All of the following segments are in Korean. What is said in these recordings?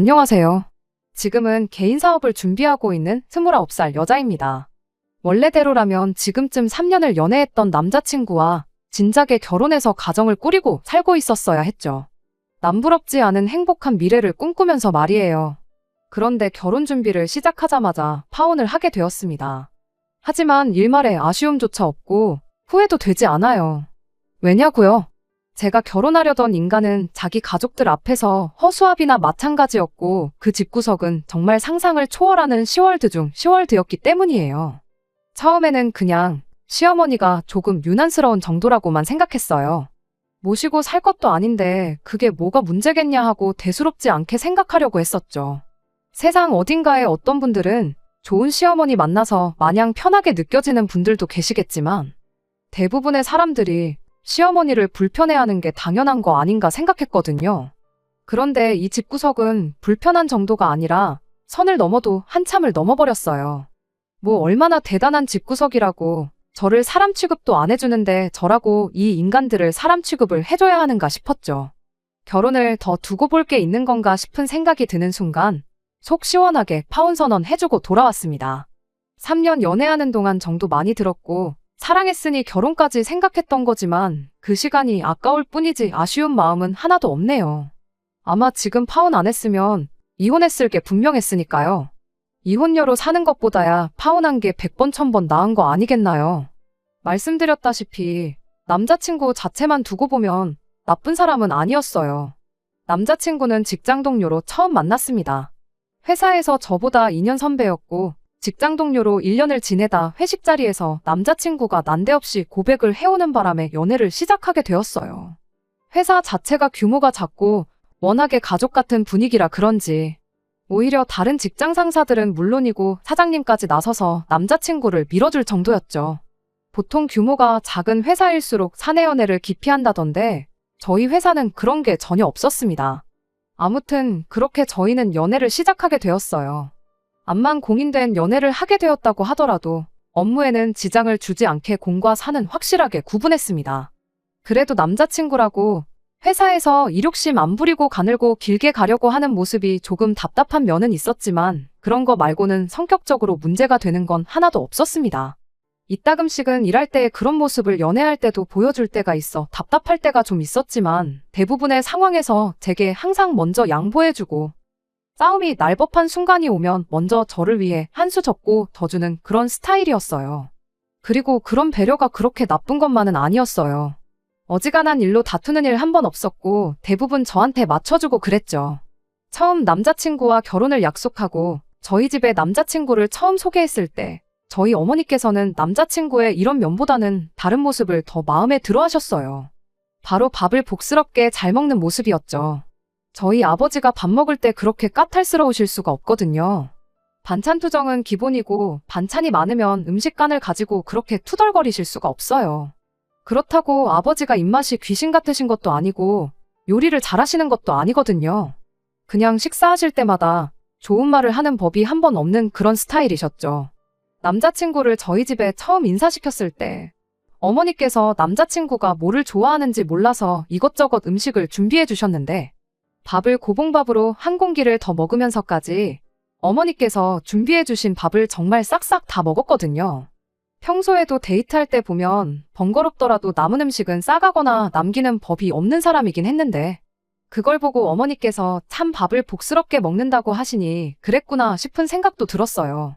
안녕하세요. 지금은 개인 사업을 준비하고 있는 29살 여자입니다. 원래대로라면 지금쯤 3년을 연애했던 남자친구와 진작에 결혼해서 가정을 꾸리고 살고 있었어야 했죠. 남부럽지 않은 행복한 미래를 꿈꾸면서 말이에요. 그런데 결혼 준비를 시작하자마자 파혼을 하게 되었습니다. 하지만 일말의 아쉬움조차 없고 후회도 되지 않아요. 왜냐고요? 제가 결혼하려던 인간은 자기 가족들 앞에서 허수아비나 마찬가지였고 그 집구석은 정말 상상을 초월하는 시월드 중 시월드였기 때문이에요. 처음에는 그냥 시어머니가 조금 유난스러운 정도라고만 생각했어요. 모시고 살 것도 아닌데 그게 뭐가 문제겠냐 하고 대수롭지 않게 생각하려고 했었죠. 세상 어딘가에 어떤 분들은 좋은 시어머니 만나서 마냥 편하게 느껴지는 분들도 계시겠지만 대부분의 사람들이 시어머니를 불편해하는 게 당연한 거 아닌가 생각했거든요. 그런데 이 집구석은 불편한 정도가 아니라 선을 넘어도 한참을 넘어버렸어요. 뭐 얼마나 대단한 집구석이라고 저를 사람 취급도 안 해주는데 저라고 이 인간들을 사람 취급을 해줘야 하는가 싶었죠. 결혼을 더 두고 볼 게 있는 건가 싶은 생각이 드는 순간 속 시원하게 파혼 선언 해주고 돌아왔습니다. 3년 연애하는 동안 정도 많이 들었고 사랑했으니 결혼까지 생각했던 거지만 그 시간이 아까울 뿐이지 아쉬운 마음은 하나도 없네요. 아마 지금 파혼 안 했으면 이혼했을 게 분명했으니까요. 이혼녀로 사는 것보다야 파혼한 게 100번 1000번 나은 거 아니겠나요? 말씀드렸다시피 남자친구 자체만 두고 보면 나쁜 사람은 아니었어요. 남자친구는 직장 동료로 처음 만났습니다. 회사에서 저보다 2년 선배였고 직장 동료로 1년을 지내다 회식 자리에서 남자친구가 난데없이 고백을 해오는 바람에 연애를 시작하게 되었어요. 회사 자체가 규모가 작고 워낙에 가족 같은 분위기라 그런지 오히려 다른 직장 상사들은 물론이고 사장님까지 나서서 남자친구를 밀어줄 정도였죠. 보통 규모가 작은 회사일수록 사내 연애를 기피한다던데 저희 회사는 그런 게 전혀 없었습니다. 아무튼 그렇게 저희는 연애를 시작하게 되었어요. 암만 공인된 연애를 하게 되었다고 하더라도 업무에는 지장을 주지 않게 공과 사는 확실하게 구분했습니다. 그래도 남자친구라고 회사에서 일욕심 안 부리고 가늘고 길게 가려고 하는 모습이 조금 답답한 면은 있었지만 그런 거 말고는 성격적으로 문제가 되는 건 하나도 없었습니다. 이따금씩은 일할 때 그런 모습을 연애할 때도 보여줄 때가 있어 답답할 때가 좀 있었지만 대부분의 상황에서 제게 항상 먼저 양보해주고 싸움이 날 법한 순간이 오면 먼저 저를 위해 한 수 접고 더 주는 그런 스타일이었어요. 그리고 그런 배려가 그렇게 나쁜 것만은 아니었어요. 어지간한 일로 다투는 일 한 번 없었고 대부분 저한테 맞춰주고 그랬죠. 처음 남자친구와 결혼을 약속하고 저희 집에 남자친구를 처음 소개했을 때 저희 어머니께서는 남자친구의 이런 면보다는 다른 모습을 더 마음에 들어 하셨어요. 바로 밥을 복스럽게 잘 먹는 모습이었죠. 저희 아버지가 밥 먹을 때 그렇게 까탈스러우실 수가 없거든요. 반찬 투정은 기본이고 반찬이 많으면 음식간을 가지고 그렇게 투덜거리실 수가 없어요. 그렇다고 아버지가 입맛이 귀신 같으신 것도 아니고 요리를 잘하시는 것도 아니거든요. 그냥 식사하실 때마다 좋은 말을 하는 법이 한 번 없는 그런 스타일이셨죠. 남자친구를 저희 집에 처음 인사시켰을 때 어머니께서 남자친구가 뭐를 좋아하는지 몰라서 이것저것 음식을 준비해 주셨는데 밥을 고봉밥으로 한 공기를 더 먹으면서까지 어머니께서 준비해 주신 밥을 정말 싹싹 다 먹었거든요. 평소에도 데이트할 때 보면 번거롭더라도 남은 음식은 싸가거나 남기는 법이 없는 사람이긴 했는데 그걸 보고 어머니께서 참 밥을 복스럽게 먹는다고 하시니 그랬구나 싶은 생각도 들었어요.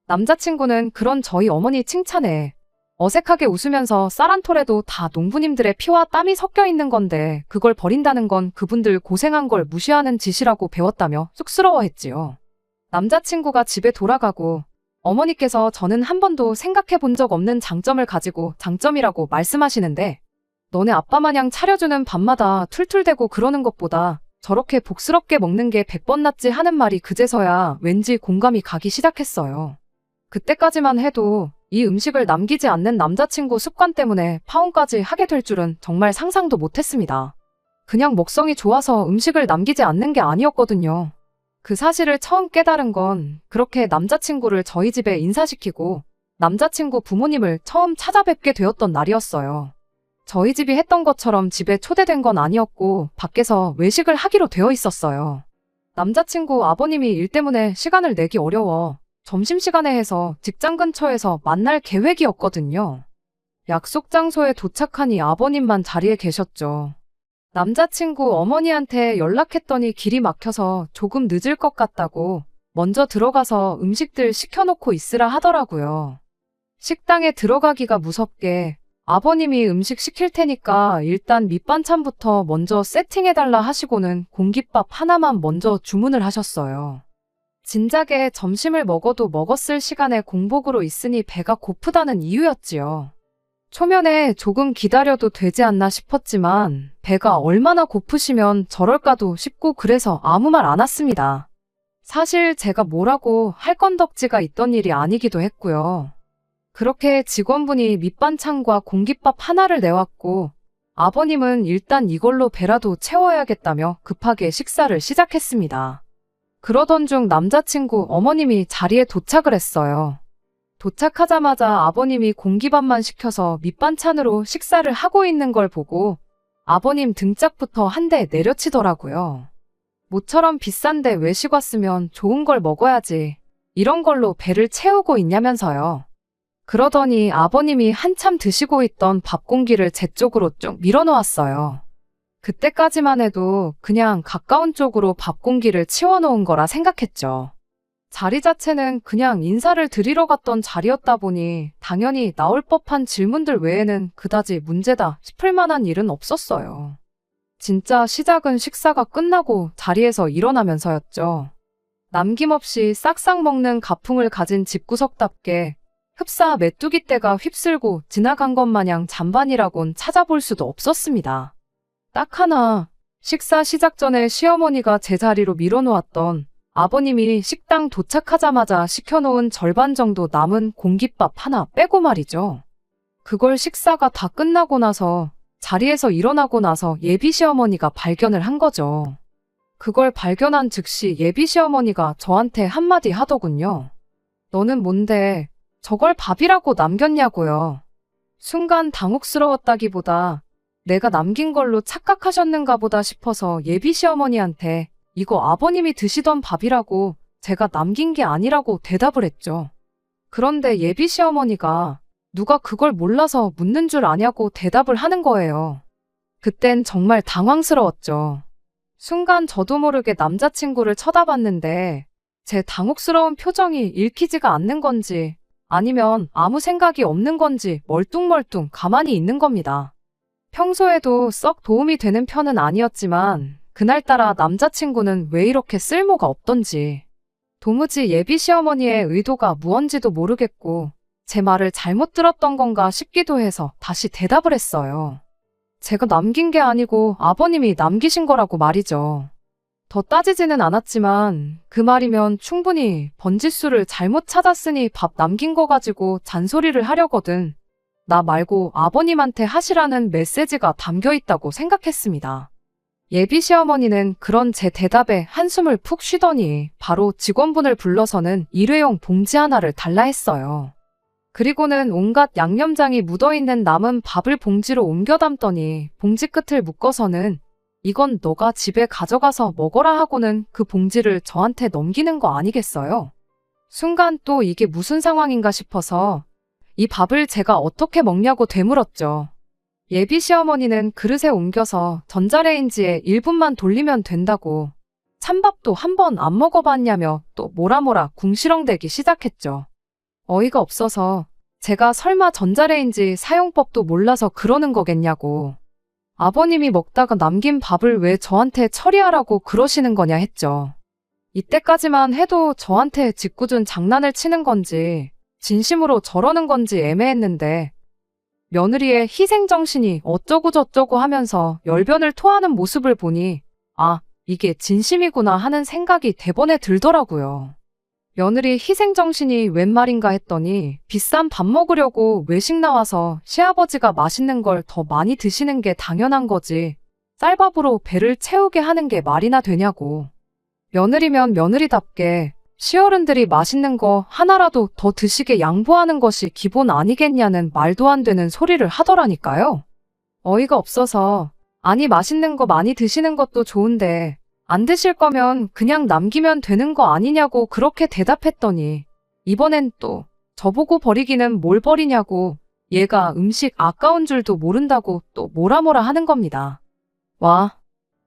남자친구는 그런 저희 어머니 칭찬에 어색하게 웃으면서 쌀 한 톨에도 다 농부님들의 피와 땀이 섞여 있는 건데 그걸 버린다는 건 그분들 고생한 걸 무시하는 짓이라고 배웠다며 쑥스러워했지요. 남자친구가 집에 돌아가고 어머니께서 저는 한 번도 생각해 본 적 없는 장점을 가지고 장점이라고 말씀하시는데 너네 아빠 마냥 차려주는 밥마다 툴툴대고 그러는 것보다 저렇게 복스럽게 먹는 게 100번 낫지 하는 말이 그제서야 왠지 공감이 가기 시작했어요. 그때까지만 해도 이 음식을 남기지 않는 남자친구 습관 때문에 파혼까지 하게 될 줄은 정말 상상도 못했습니다. 그냥 먹성이 좋아서 음식을 남기지 않는 게 아니었거든요. 그 사실을 처음 깨달은 건 그렇게 남자친구를 저희 집에 인사시키고 남자친구 부모님을 처음 찾아뵙게 되었던 날이었어요. 저희 집이 했던 것처럼 집에 초대된 건 아니었고 밖에서 외식을 하기로 되어 있었어요. 남자친구 아버님이 일 때문에 시간을 내기 어려워 점심시간에 해서 직장 근처에서 만날 계획이었거든요. 약속 장소에 도착하니 아버님만 자리에 계셨죠. 남자친구 어머니한테 연락했더니 길이 막혀서 조금 늦을 것 같다고 먼저 들어가서 음식들 시켜놓고 있으라 하더라고요. 식당에 들어가기가 무섭게 아버님이 음식 시킬 테니까 일단 밑반찬부터 먼저 세팅해달라 하시고는 공깃밥 하나만 먼저 주문을 하셨어요. 진작에 점심을 먹어도 먹었을 시간에 공복으로 있으니 배가 고프다는 이유였지요. 초면에 조금 기다려도 되지 않나 싶었지만 배가 얼마나 고프시면 저럴까도 싶고 그래서 아무 말 안 했습니다. 사실 제가 뭐라고 할 건덕지가 있던 일이 아니기도 했고요. 그렇게 직원분이 밑반찬과 공깃밥 하나를 내왔고 아버님은 일단 이걸로 배라도 채워야겠다며 급하게 식사를 시작했습니다. 그러던 중 남자친구 어머님이 자리에 도착을 했어요. 도착하자마자 아버님이 공깃밥만 시켜서 밑반찬으로 식사를 하고 있는 걸 보고 아버님 등짝부터 한 대 내려치더라고요. 모처럼 비싼데 외식 왔으면 좋은 걸 먹어야지. 이런 걸로 배를 채우고 있냐면서요. 그러더니 아버님이 한참 드시고 있던 밥 공기를 제 쪽으로 쭉 밀어놓았어요. 그때까지만 해도 그냥 가까운 쪽으로 밥 공기를 치워놓은 거라 생각했죠. 자리 자체는 그냥 인사를 드리러 갔던 자리였다 보니 당연히 나올 법한 질문들 외에는 그다지 문제다 싶을 만한 일은 없었어요. 진짜 시작은 식사가 끝나고 자리에서 일어나면서였죠. 남김없이 싹싹 먹는 가풍을 가진 집구석답게 흡사 메뚜기 떼가 휩쓸고 지나간 것 마냥 잔반이라곤 찾아볼 수도 없었습니다. 딱 하나, 식사 시작 전에 시어머니가 제 자리로 밀어놓았던 아버님이 식당 도착하자마자 시켜놓은 절반 정도 남은 공깃밥 하나 빼고 말이죠. 그걸 식사가 다 끝나고 나서 자리에서 일어나고 나서 예비 시어머니가 발견을 한 거죠. 그걸 발견한 즉시 예비 시어머니가 저한테 한마디 하더군요. 너는 뭔데 저걸 밥이라고 남겼냐고요. 순간 당혹스러웠다기보다 내가 남긴 걸로 착각하셨는가 보다 싶어서 예비 시어머니한테 이거 아버님이 드시던 밥이라고 제가 남긴 게 아니라고 대답을 했죠. 그런데 예비 시어머니가 누가 그걸 몰라서 묻는 줄 아냐고 대답을 하는 거예요. 그땐 정말 당황스러웠죠. 순간 저도 모르게 남자친구를 쳐다봤는데 제 당혹스러운 표정이 읽히지가 않는 건지 아니면 아무 생각이 없는 건지 멀뚱멀뚱 가만히 있는 겁니다. 평소에도 썩 도움이 되는 편은 아니었지만 그날따라 남자친구는 왜 이렇게 쓸모가 없던지 도무지 예비 시어머니의 의도가 무언지도 모르겠고 제 말을 잘못 들었던 건가 싶기도 해서 다시 대답을 했어요. 제가 남긴 게 아니고 아버님이 남기신 거라고 말이죠. 더 따지지는 않았지만 그 말이면 충분히 번지수를 잘못 찾았으니 밥 남긴 거 가지고 잔소리를 하려거든. 나 말고 아버님한테 하시라는 메시지가 담겨 있다고 생각했습니다. 예비 시어머니는 그런 제 대답에 한숨을 푹 쉬더니 바로 직원분을 불러서는 일회용 봉지 하나를 달라 했어요. 그리고는 온갖 양념장이 묻어있는 남은 밥을 봉지로 옮겨 담더니 봉지 끝을 묶어서는 이건 너가 집에 가져가서 먹어라 하고는 그 봉지를 저한테 넘기는 거 아니겠어요? 순간 또 이게 무슨 상황인가 싶어서 이 밥을 제가 어떻게 먹냐고 되물었죠. 예비 시어머니는 그릇에 옮겨서 전자레인지에 1분만 돌리면 된다고 찬밥도 한 번 안 먹어봤냐며 또 뭐라 궁시렁대기 시작했죠. 어이가 없어서 제가 설마 전자레인지 사용법도 몰라서 그러는 거겠냐고. 아버님이 먹다가 남긴 밥을 왜 저한테 처리하라고 그러시는 거냐 했죠. 이때까지만 해도 저한테 짓궂은 장난을 치는 건지 진심으로 저러는 건지 애매했는데 며느리의 희생정신이 어쩌고저쩌고 하면서 열변을 토하는 모습을 보니 아, 이게 진심이구나 하는 생각이 대번에 들더라고요. 며느리 희생정신이 웬 말인가 했더니 비싼 밥 먹으려고 외식 나와서 시아버지가 맛있는 걸 더 많이 드시는 게 당연한 거지 쌀밥으로 배를 채우게 하는 게 말이나 되냐고. 며느리면 며느리답게 시어른들이 맛있는 거 하나라도 더 드시게 양보하는 것이 기본 아니겠냐는 말도 안 되는 소리를 하더라니까요. 어이가 없어서 아니 맛있는 거 많이 드시는 것도 좋은데 안 드실 거면 그냥 남기면 되는 거 아니냐고 그렇게 대답했더니 이번엔 또 저보고 버리기는 뭘 버리냐고 얘가 음식 아까운 줄도 모른다고 또 뭐라 하는 겁니다. 와,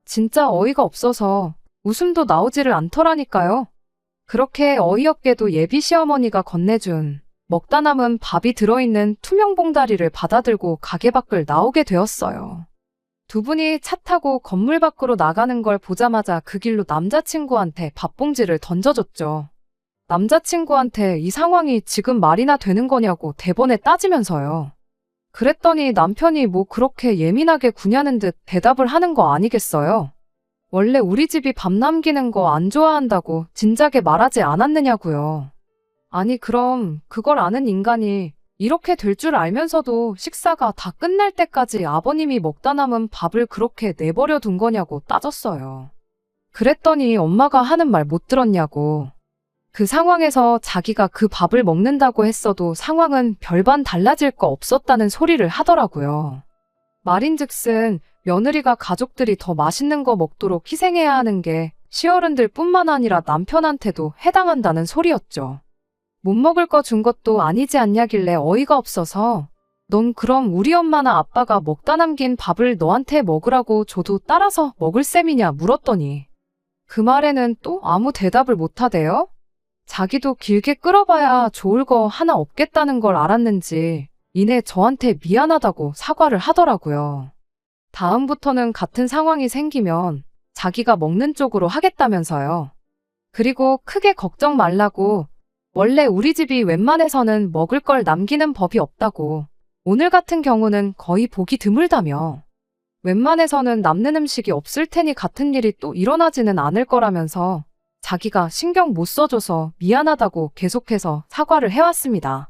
진짜 어이가 없어서 웃음도 나오지를 않더라니까요. 그렇게 어이없게도 예비 시어머니가 건네준 먹다 남은 밥이 들어있는 투명 봉다리를 받아들고 가게 밖을 나오게 되었어요. 두 분이 차 타고 건물 밖으로 나가는 걸 보자마자 그 길로 남자친구한테 밥봉지를 던져줬죠. 남자친구한테 이 상황이 지금 말이나 되는 거냐고 대번에 따지면서요. 그랬더니 남편이 뭐 그렇게 예민하게 구냐는 듯 대답을 하는 거 아니겠어요? 원래 우리 집이 밥 남기는 거 안 좋아한다고 진작에 말하지 않았느냐고요. 아니 그럼 그걸 아는 인간이 이렇게 될 줄 알면서도 식사가 다 끝날 때까지 아버님이 먹다 남은 밥을 그렇게 내버려 둔 거냐고 따졌어요. 그랬더니 엄마가 하는 말 못 들었냐고. 그 상황에서 자기가 그 밥을 먹는다고 했어도 상황은 별반 달라질 거 없었다는 소리를 하더라고요. 말인즉슨 며느리가 가족들이 더 맛있는 거 먹도록 희생해야 하는 게 시어른들 뿐만 아니라 남편한테도 해당한다는 소리였죠. 못 먹을 거 준 것도 아니지 않냐길래 어이가 없어서 넌 그럼 우리 엄마나 아빠가 먹다 남긴 밥을 너한테 먹으라고 줘도 따라서 먹을 셈이냐 물었더니 그 말에는 또 아무 대답을 못 하대요. 자기도 길게 끌어봐야 좋을 거 하나 없겠다는 걸 알았는지 이내 저한테 미안하다고 사과를 하더라고요. 다음부터는 같은 상황이 생기면 자기가 먹는 쪽으로 하겠다면서요. 그리고 크게 걱정 말라고 원래 우리 집이 웬만해서는 먹을 걸 남기는 법이 없다고 오늘 같은 경우는 거의 보기 드물다며 웬만해서는 남는 음식이 없을 테니 같은 일이 또 일어나지는 않을 거라면서 자기가 신경 못 써줘서 미안하다고 계속해서 사과를 해왔습니다.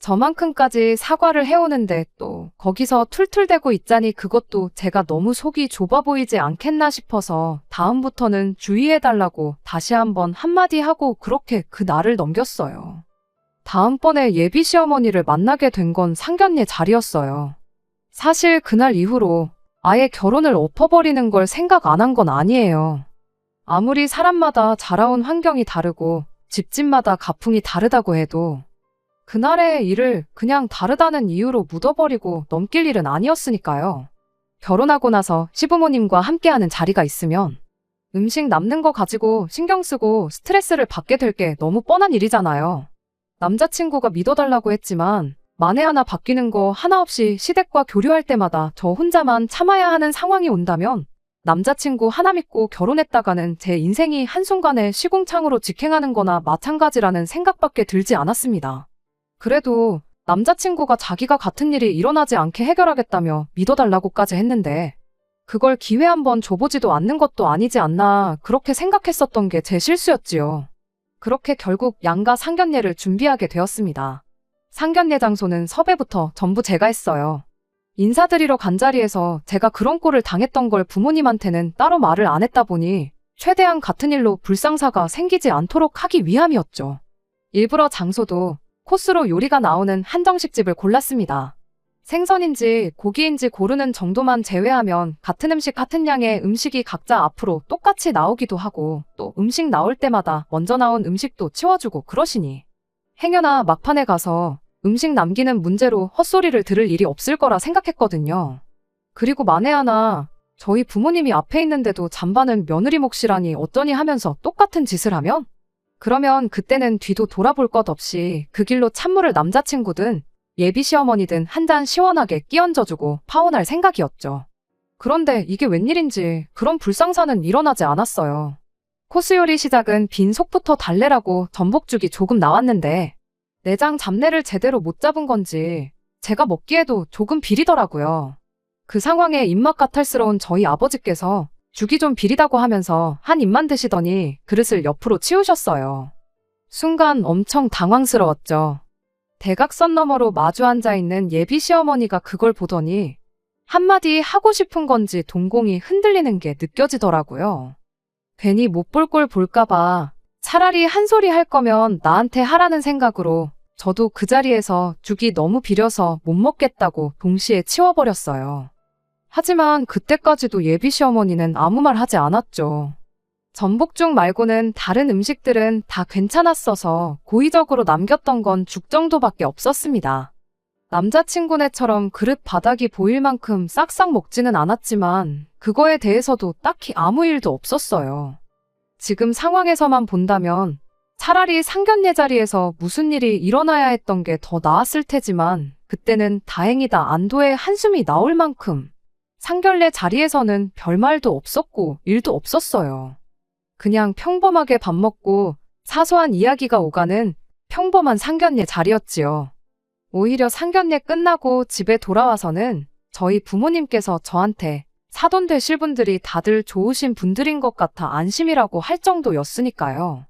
저만큼까지 사과를 해오는데 또 거기서 툴툴대고 있자니 그것도 제가 너무 속이 좁아 보이지 않겠나 싶어서 다음부터는 주의해달라고 다시 한번 한마디 하고 그렇게 그 날을 넘겼어요. 다음번에 예비 시어머니를 만나게 된 건 상견례 자리였어요. 사실 그날 이후로 아예 결혼을 엎어버리는 걸 생각 안 한 건 아니에요. 아무리 사람마다 자라온 환경이 다르고 집집마다 가풍이 다르다고 해도 그날의 일을 그냥 다르다는 이유로 묻어버리고 넘길 일은 아니었으니까요. 결혼하고 나서 시부모님과 함께하는 자리가 있으면 음식 남는 거 가지고 신경 쓰고 스트레스를 받게 될 게 너무 뻔한 일이잖아요. 남자친구가 믿어달라고 했지만 만에 하나 바뀌는 거 하나 없이 시댁과 교류할 때마다 저 혼자만 참아야 하는 상황이 온다면 남자친구 하나 믿고 결혼했다가는 제 인생이 한순간에 시궁창으로 직행하는 거나 마찬가지라는 생각밖에 들지 않았습니다. 그래도 남자친구가 자기가 같은 일이 일어나지 않게 해결하겠다며 믿어달라고까지 했는데 그걸 기회 한번 줘보지도 않는 것도 아니지 않나 그렇게 생각했었던 게 제 실수였지요. 그렇게 결국 양가 상견례를 준비하게 되었습니다. 상견례 장소는 섭외부터 전부 제가 했어요. 인사드리러 간 자리에서 제가 그런 꼴을 당했던 걸 부모님한테는 따로 말을 안 했다 보니 최대한 같은 일로 불상사가 생기지 않도록 하기 위함이었죠. 일부러 장소도 코스로 요리가 나오는 한정식집을 골랐습니다. 생선인지 고기인지 고르는 정도만 제외하면 같은 음식 같은 양의 음식이 각자 앞으로 똑같이 나오기도 하고 또 음식 나올 때마다 먼저 나온 음식도 치워주고 그러시니 행여나 막판에 가서 음식 남기는 문제로 헛소리를 들을 일이 없을 거라 생각했거든요. 그리고 만에 하나 저희 부모님이 앞에 있는데도 잠바는 며느리 몫이라니 어쩌니 하면서 똑같은 짓을 하면? 그러면 그때는 뒤도 돌아볼 것 없이 그 길로 찬물을 남자친구든 예비 시어머니든 한 잔 시원하게 끼얹어주고 파혼할 생각이었죠. 그런데 이게 웬일인지 그런 불상사는 일어나지 않았어요. 코스 요리 시작은 빈 속부터 달래라고 전복죽이 조금 나왔는데 내장 잡내를 제대로 못 잡은 건지 제가 먹기에도 조금 비리더라고요. 그 상황에 입맛 까탈스러운 저희 아버지께서 죽이 좀 비리다고 하면서 한 입만 드시더니 그릇을 옆으로 치우셨어요. 순간 엄청 당황스러웠죠. 대각선 너머로 마주 앉아있는 예비 시어머니가 그걸 보더니 한마디 하고 싶은 건지 동공이 흔들리는 게 느껴지더라고요. 괜히 못 볼 꼴 볼까봐 차라리 한 소리 할 거면 나한테 하라는 생각으로 저도 그 자리에서 죽이 너무 비려서 못 먹겠다고 동시에 치워버렸어요. 하지만 그때까지도 예비 시어머니는 아무 말 하지 않았죠. 전복죽 말고는 다른 음식들은 다 괜찮았어서 고의적으로 남겼던 건 죽 정도밖에 없었습니다. 남자친구네처럼 그릇 바닥이 보일 만큼 싹싹 먹지는 않았지만 그거에 대해서도 딱히 아무 일도 없었어요. 지금 상황에서만 본다면 차라리 상견례 자리에서 무슨 일이 일어나야 했던 게 더 나았을 테지만 그때는 다행이다 안도의 한숨이 나올 만큼 상견례 자리에서는 별말도 없었고 일도 없었어요. 그냥 평범하게 밥 먹고 사소한 이야기가 오가는 평범한 상견례 자리였지요. 오히려 상견례 끝나고 집에 돌아와서는 저희 부모님께서 저한테 사돈 되실 분들이 다들 좋으신 분들인 것 같아 안심이라고 할 정도였으니까요.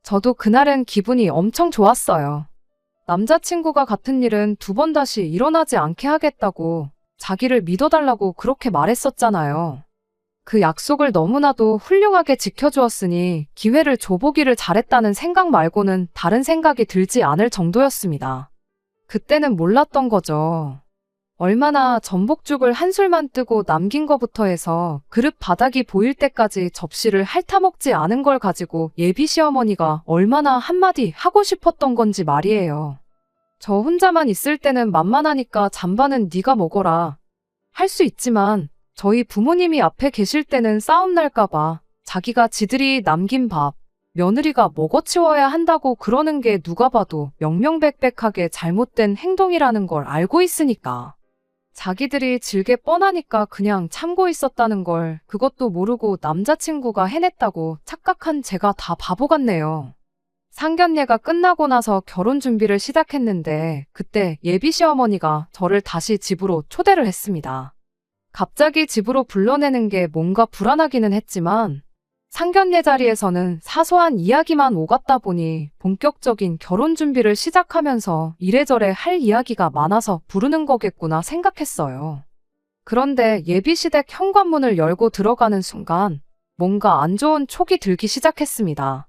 저도 그날은 기분이 엄청 좋았어요. 남자친구가 같은 일은 두 번 다시 일어나지 않게 하겠다고 자기를 믿어달라고 그렇게 말했었잖아요. 그 약속을 너무나도 훌륭하게 지켜주었으니 기회를 줘보기를 잘했다는 생각 말고는 다른 생각이 들지 않을 정도였습니다. 그때는 몰랐던 거죠. 얼마나 전복죽을 한 술만 뜨고 남긴 거부터 해서 그릇 바닥이 보일 때까지 접시를 핥아먹지 않은 걸 가지고 예비 시어머니가 얼마나 한마디 하고 싶었던 건지 말이에요. 저 혼자만 있을 때는 만만하니까 잔반은 네가 먹어라. 할 수 있지만 저희 부모님이 앞에 계실 때는 싸움 날까봐 자기가 지들이 남긴 밥, 며느리가 먹어치워야 한다고 그러는 게 누가 봐도 명명백백하게 잘못된 행동이라는 걸 알고 있으니까. 자기들이 질게 뻔하니까 그냥 참고 있었다는 걸 그것도 모르고 남자친구가 해냈다고 착각한 제가 다 바보 같네요. 상견례가 끝나고 나서 결혼 준비를 시작했는데 그때 예비 시어머니가 저를 다시 집으로 초대를 했습니다. 갑자기 집으로 불러내는 게 뭔가 불안하기는 했지만 상견례 자리에서는 사소한 이야기만 오갔다 보니 본격적인 결혼 준비를 시작하면서 이래저래 할 이야기가 많아서 부르는 거겠구나 생각했어요. 그런데 예비시댁 현관문을 열고 들어가는 순간 뭔가 안 좋은 촉이 들기 시작했습니다.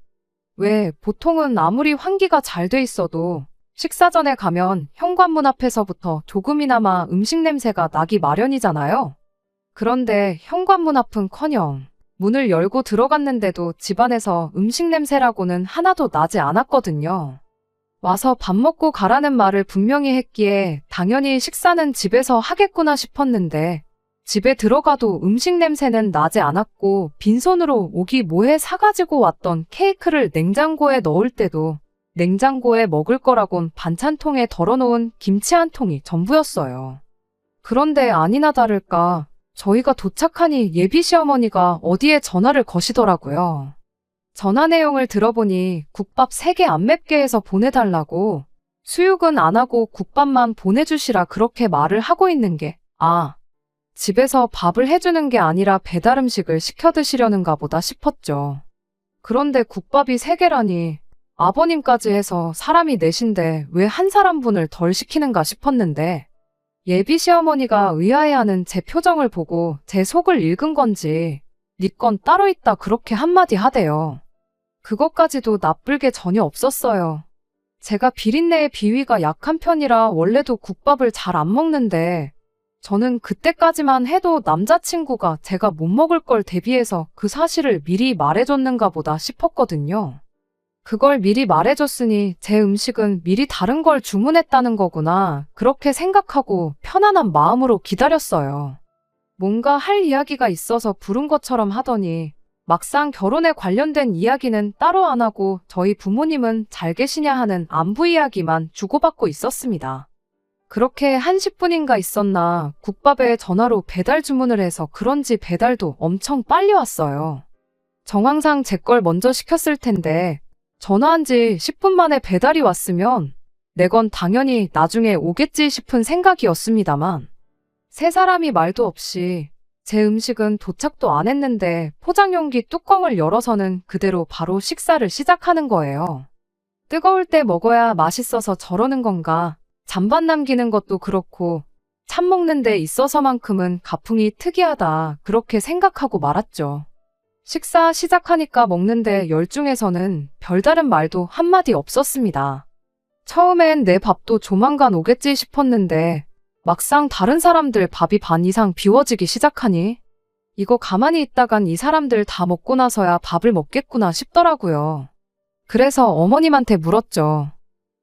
왜 보통은 아무리 환기가 잘 돼 있어도 식사 전에 가면 현관문 앞에서부터 조금이나마 음식 냄새가 나기 마련이잖아요. 그런데 현관문 앞은커녕 문을 열고 들어갔는데도 집안에서 음식 냄새라고는 하나도 나지 않았거든요. 와서 밥 먹고 가라는 말을 분명히 했기에 당연히 식사는 집에서 하겠구나 싶었는데 집에 들어가도 음식 냄새는 나지 않았고 빈손으로 오기 뭐해 사가지고 왔던 케이크를 냉장고에 넣을 때도 냉장고에 먹을 거라곤 반찬통에 덜어놓은 김치 한 통이 전부였어요. 그런데 아니나 다를까 저희가 도착하니 예비 시어머니가 어디에 전화를 거시더라고요. 전화 내용을 들어보니 국밥 3개 안 맵게 해서 보내달라고 수육은 안 하고 국밥만 보내주시라 그렇게 말을 하고 있는 게 집에서 밥을 해주는 게 아니라 배달 음식을 시켜 드시려는가 보다 싶었죠. 그런데 국밥이 3개라니 아버님까지 해서 사람이 넷인데 왜 한 사람분을 덜 시키는가 싶었는데 예비 시어머니가 의아해하는 제 표정을 보고 제 속을 읽은 건지 네 건 따로 있다 그렇게 한마디 하대요. 그것까지도 나쁠 게 전혀 없었어요. 제가 비린내의 비위가 약한 편이라 원래도 국밥을 잘 안 먹는데 저는 그때까지만 해도 남자친구가 제가 못 먹을 걸 대비해서 그 사실을 미리 말해줬는가 보다 싶었거든요. 그걸 미리 말해줬으니 제 음식은 미리 다른 걸 주문했다는 거구나 그렇게 생각하고 편안한 마음으로 기다렸어요. 뭔가 할 이야기가 있어서 부른 것처럼 하더니 막상 결혼에 관련된 이야기는 따로 안 하고 저희 부모님은 잘 계시냐 하는 안부 이야기만 주고받고 있었습니다. 그렇게 한 10분인가 있었나 국밥에 전화로 배달 주문을 해서 그런지 배달도 엄청 빨리 왔어요. 정황상 제 걸 먼저 시켰을 텐데 전화한 지 10분 만에 배달이 왔으면 내 건 당연히 나중에 오겠지 싶은 생각이었습니다만 세 사람이 말도 없이 제 음식은 도착도 안 했는데 포장용기 뚜껑을 열어서는 그대로 바로 식사를 시작하는 거예요. 뜨거울 때 먹어야 맛있어서 저러는 건가? 잔반 남기는 것도 그렇고 참 먹는 데 있어서만큼은 가풍이 특이하다 그렇게 생각하고 말았죠. 식사 시작하니까 먹는데 열중해서는 별다른 말도 한마디 없었습니다. 처음엔 내 밥도 조만간 오겠지 싶었는데 막상 다른 사람들 밥이 반 이상 비워지기 시작하니 이거 가만히 있다간 이 사람들 다 먹고 나서야 밥을 먹겠구나 싶더라고요. 그래서 어머님한테 물었죠.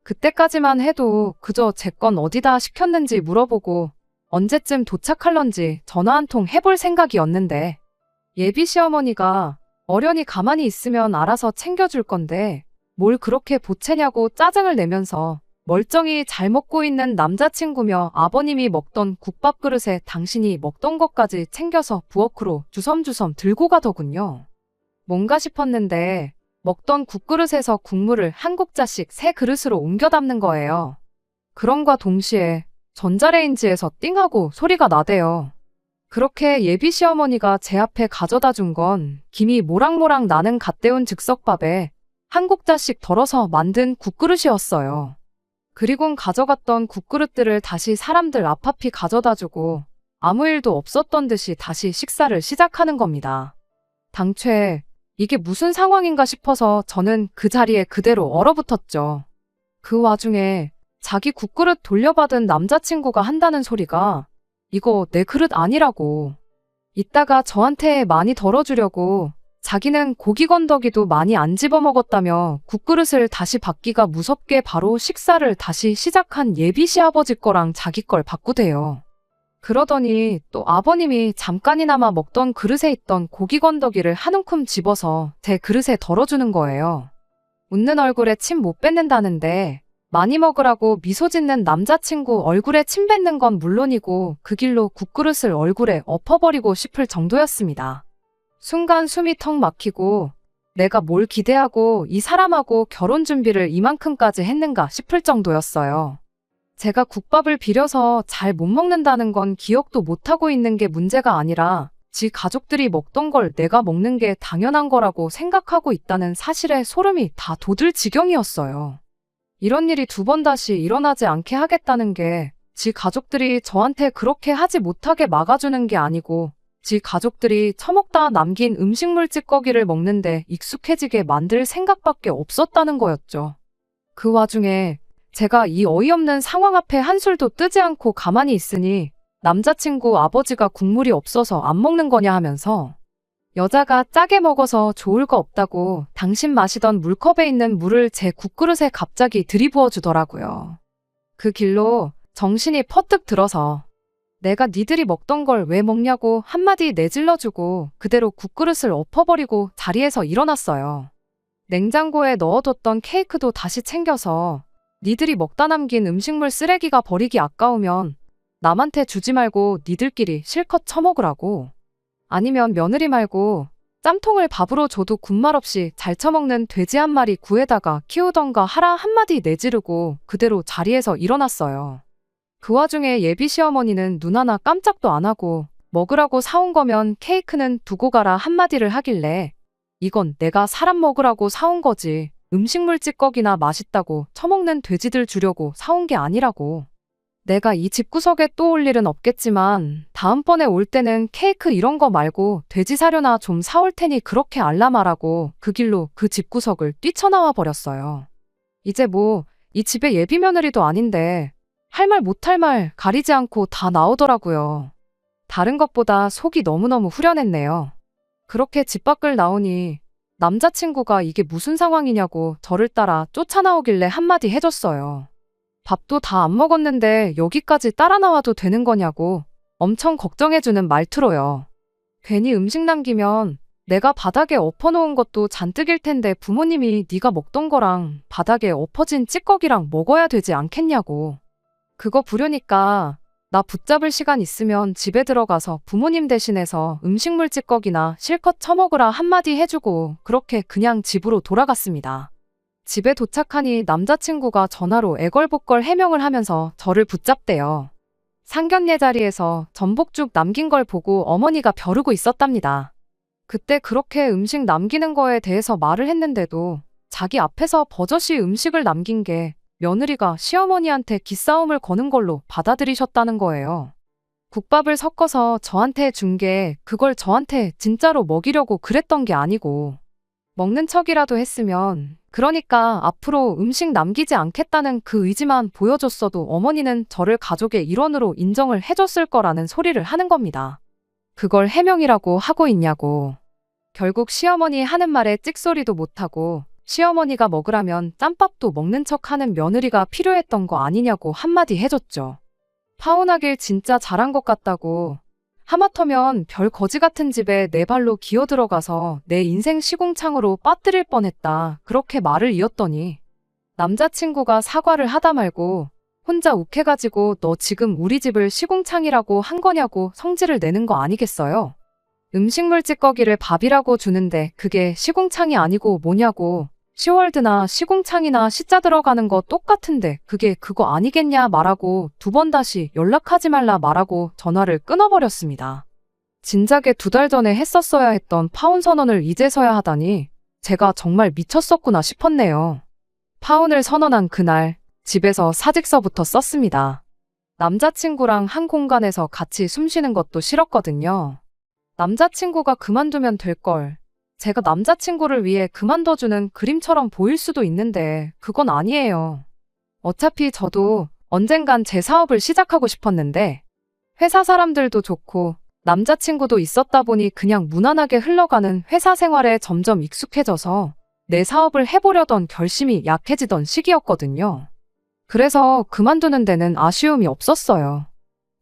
그때까지만 해도 그저 제 건 어디다 시켰는지 물어보고 언제쯤 도착할런지 전화 한 통 해볼 생각이었는데 예비 시어머니가 어련히 가만히 있으면 알아서 챙겨줄 건데 뭘 그렇게 보채냐고 짜증을 내면서 멀쩡히 잘 먹고 있는 남자친구며 아버님이 먹던 국밥 그릇에 당신이 먹던 것까지 챙겨서 부엌으로 주섬주섬 들고 가더군요. 뭔가 싶었는데 먹던 국그릇에서 국물을 한 국자씩 새 그릇으로 옮겨 담는 거예요. 그럼과 동시에 전자레인지에서 띵하고 소리가 나대요. 그렇게 예비 시어머니가 제 앞에 가져다 준 건 김이 모락모락 나는 갓 데운 즉석밥에 한 국자씩 덜어서 만든 국그릇이었어요. 그리곤 가져갔던 국그릇들을 다시 사람들 앞앞이 가져다 주고 아무 일도 없었던 듯이 다시 식사를 시작하는 겁니다. 당최 이게 무슨 상황인가 싶어서 저는 그 자리에 그대로 얼어붙었죠. 그 와중에 자기 국그릇 돌려받은 남자친구가 한다는 소리가 이거 내 그릇 아니라고. 이따가 저한테 많이 덜어주려고 자기는 고기 건더기도 많이 안 집어먹었다며 국그릇을 다시 받기가 무섭게 바로 식사를 다시 시작한 예비 시아버지 거랑 자기 걸 바꾸대요. 그러더니 또 아버님이 잠깐이나마 먹던 그릇에 있던 고기 건더기를 한 움큼 집어서 제 그릇에 덜어주는 거예요. 웃는 얼굴에 침 못 뱉는다는데 많이 먹으라고 미소 짓는 남자친구 얼굴에 침 뱉는 건 물론이고 그 길로 국그릇을 얼굴에 엎어버리고 싶을 정도였습니다. 순간 숨이 턱 막히고 내가 뭘 기대하고 이 사람하고 결혼 준비를 이만큼까지 했는가 싶을 정도였어요. 제가 국밥을 비려서 잘 못 먹는다는 건 기억도 못하고 있는 게 문제가 아니라 지 가족들이 먹던 걸 내가 먹는 게 당연한 거라고 생각하고 있다는 사실에 소름이 다 돋을 지경이었어요. 이런 일이 두 번 다시 일어나지 않게 하겠다는 게 지 가족들이 저한테 그렇게 하지 못하게 막아주는 게 아니고 지 가족들이 처먹다 남긴 음식물 찌꺼기를 먹는데 익숙해지게 만들 생각밖에 없었다는 거였죠. 그 와중에 제가 이 어이없는 상황 앞에 한술도 뜨지 않고 가만히 있으니 남자친구 아버지가 국물이 없어서 안 먹는 거냐 하면서 여자가 짜게 먹어서 좋을 거 없다고 당신 마시던 물컵에 있는 물을 제 국그릇에 갑자기 들이부어 주더라고요. 그 길로 정신이 퍼뜩 들어서 내가 니들이 먹던 걸 왜 먹냐고 한마디 내질러주고 그대로 국그릇을 엎어버리고 자리에서 일어났어요. 냉장고에 넣어뒀던 케이크도 다시 챙겨서 니들이 먹다 남긴 음식물 쓰레기가 버리기 아까우면 남한테 주지 말고 니들끼리 실컷 처먹으라고. 아니면 며느리 말고 짬통을 밥으로 줘도 군말 없이 잘 처먹는 돼지 한 마리 구해다가 키우던가 하라 한마디 내지르고 그대로 자리에서 일어났어요. 그 와중에 예비 시어머니는 눈 하나 깜짝도 안 하고 먹으라고 사온 거면 케이크는 두고 가라 한마디를 하길래 이건 내가 사람 먹으라고 사온 거지 음식물 찌꺼기나 맛있다고 처먹는 돼지들 주려고 사온 게 아니라고. 내가 이 집구석에 또 올 일은 없겠지만 다음번에 올 때는 케이크 이런 거 말고 돼지 사료나 좀 사올 테니 그렇게 알람하라고 그 길로 그 집구석을 뛰쳐나와 버렸어요. 이제 뭐 이 집의 예비 며느리도 아닌데 할 말 못할 말 가리지 않고 다 나오더라고요. 다른 것보다 속이 너무너무 후련했네요. 그렇게 집 밖을 나오니 남자친구가 이게 무슨 상황이냐고 저를 따라 쫓아나오길래 한마디 해줬어요. 밥도 다 안 먹었는데 여기까지 따라 나와도 되는 거냐고 엄청 걱정해주는 말투로요. 괜히 음식 남기면 내가 바닥에 엎어놓은 것도 잔뜩일 텐데 부모님이 네가 먹던 거랑 바닥에 엎어진 찌꺼기랑 먹어야 되지 않겠냐고. 그거 부려니까 나 붙잡을 시간 있으면 집에 들어가서 부모님 대신해서 음식물 찌꺼기나 실컷 처먹으라 한마디 해주고 그렇게 그냥 집으로 돌아갔습니다. 집에 도착하니 남자친구가 전화로 애걸복걸 해명을 하면서 저를 붙잡대요. 상견례 자리에서 전복죽 남긴 걸 보고 어머니가 벼르고 있었답니다. 그때 그렇게 음식 남기는 거에 대해서 말을 했는데도 자기 앞에서 버젓이 음식을 남긴 게 며느리가 시어머니한테 기싸움을 거는 걸로 받아들이셨다는 거예요. 국밥을 섞어서 저한테 준 게 그걸 저한테 진짜로 먹이려고 그랬던 게 아니고 먹는 척이라도 했으면 그러니까 앞으로 음식 남기지 않겠다는 그 의지만 보여줬어도 어머니는 저를 가족의 일원으로 인정을 해줬을 거라는 소리를 하는 겁니다. 그걸 해명이라고 하고 있냐고. 결국 시어머니 하는 말에 찍소리도 못하고 시어머니가 먹으라면 짬밥도 먹는 척하는 며느리가 필요했던 거 아니냐고 한마디 해줬죠. 파혼하길 진짜 잘한 것 같다고. 하마터면 별 거지 같은 집에 내 발로 기어 들어가서 내 인생 시궁창으로 빠뜨릴 뻔했다. 그렇게 말을 이었더니 남자친구가 사과를 하다 말고 혼자 욱해가지고 너 지금 우리 집을 시궁창이라고 한 거냐고 성질을 내는 거 아니겠어요? 음식물 찌꺼기를 밥이라고 주는데 그게 시궁창이 아니고 뭐냐고. 시월드나 시궁창이나 시자 들어가는 거 똑같은데 그게 그거 아니겠냐 말하고 2번 다시 연락하지 말라 말하고 전화를 끊어버렸습니다. 진작에 2달 전에 했었어야 했던 파혼 선언을 이제서야 하다니 제가 정말 미쳤었구나 싶었네요. 파혼을 선언한 그날 집에서 사직서부터 썼습니다. 남자친구랑 한 공간에서 같이 숨 쉬는 것도 싫었거든요. 남자친구가 그만두면 될걸. 제가 남자친구를 위해 그만둬주는 그림처럼 보일 수도 있는데 그건 아니에요. 어차피 저도 언젠간 제 사업을 시작하고 싶었는데 회사 사람들도 좋고 남자친구도 있었다 보니 그냥 무난하게 흘러가는 회사 생활에 점점 익숙해져서 내 사업을 해보려던 결심이 약해지던 시기였거든요. 그래서 그만두는 데는 아쉬움이 없었어요.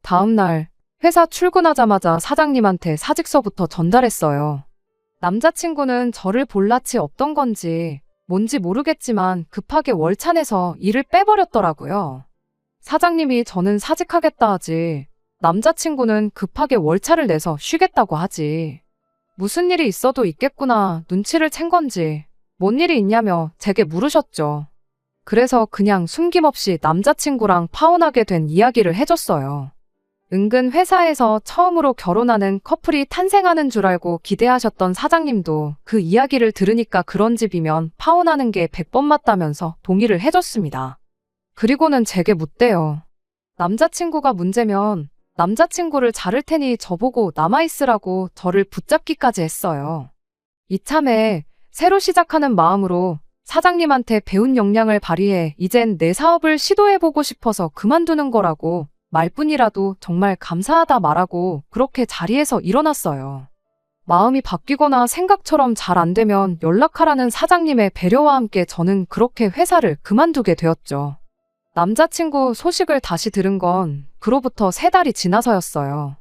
다음 날 회사 출근하자마자 사장님한테 사직서부터 전달했어요. 남자친구는 저를 볼 낯이 없던 건지 뭔지 모르겠지만 급하게 월차 내서 일을 빼버렸더라고요. 사장님이 저는 사직하겠다 하지 남자친구는 급하게 월차를 내서 쉬겠다고 하지. 무슨 일이 있어도 있겠구나 눈치를 챈 건지 뭔 일이 있냐며 제게 물으셨죠. 그래서 그냥 숨김없이 남자친구랑 파혼하게 된 이야기를 해줬어요. 은근 회사에서 처음으로 결혼하는 커플이 탄생하는 줄 알고 기대하셨던 사장님도 그 이야기를 들으니까 그런 집이면 파혼하는 게 100번 맞다면서 동의를 해줬습니다. 그리고는 제게 묻대요. 남자친구가 문제면 남자친구를 자를 테니 저보고 남아있으라고 저를 붙잡기까지 했어요. 이참에 새로 시작하는 마음으로 사장님한테 배운 역량을 발휘해 이젠 내 사업을 시도해보고 싶어서 그만두는 거라고 말뿐이라도 정말 감사하다 말하고 그렇게 자리에서 일어났어요. 마음이 바뀌거나 생각처럼 잘 안 되면 연락하라는 사장님의 배려와 함께 저는 그렇게 회사를 그만두게 되었죠. 남자친구 소식을 다시 들은 건 그로부터 3달이 지나서였어요.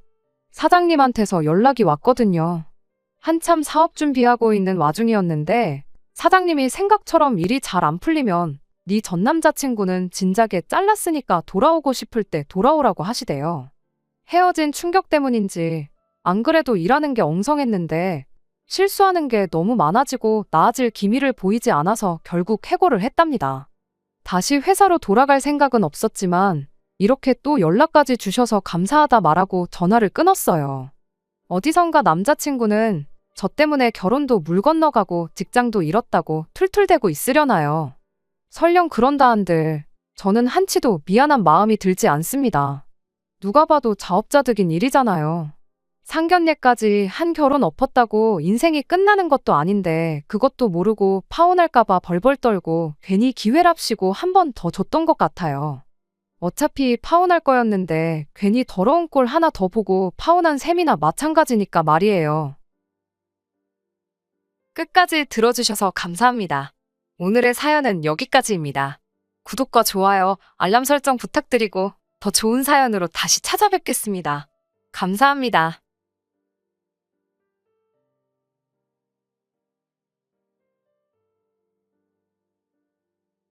사장님한테서 연락이 왔거든요. 한참 사업 준비하고 있는 와중이었는데 사장님이 생각처럼 일이 잘 안 풀리면 네 전 남자친구는 진작에 잘랐으니까 돌아오고 싶을 때 돌아오라고 하시대요. 헤어진 충격 때문인지 안 그래도 일하는 게 엉성했는데 실수하는 게 너무 많아지고 나아질 기미를 보이지 않아서 결국 해고를 했답니다. 다시 회사로 돌아갈 생각은 없었지만 이렇게 또 연락까지 주셔서 감사하다 말하고 전화를 끊었어요. 어디선가 남자친구는 저 때문에 결혼도 물 건너가고 직장도 잃었다고 툴툴대고 있으려나요. 설령 그런다 한들 저는 한치도 미안한 마음이 들지 않습니다. 누가 봐도 자업자득인 일이잖아요. 상견례까지 한 결혼 엎었다고 인생이 끝나는 것도 아닌데 그것도 모르고 파혼할까봐 벌벌 떨고 괜히 기회랍시고 한 번 더 줬던 것 같아요. 어차피 파혼할 거였는데 괜히 더러운 꼴 하나 더 보고 파혼한 셈이나 마찬가지니까 말이에요. 끝까지 들어주셔서 감사합니다. 오늘의 사연은 여기까지입니다. 구독과 좋아요, 알람 설정 부탁드리고 더 좋은 사연으로 다시 찾아뵙겠습니다. 감사합니다.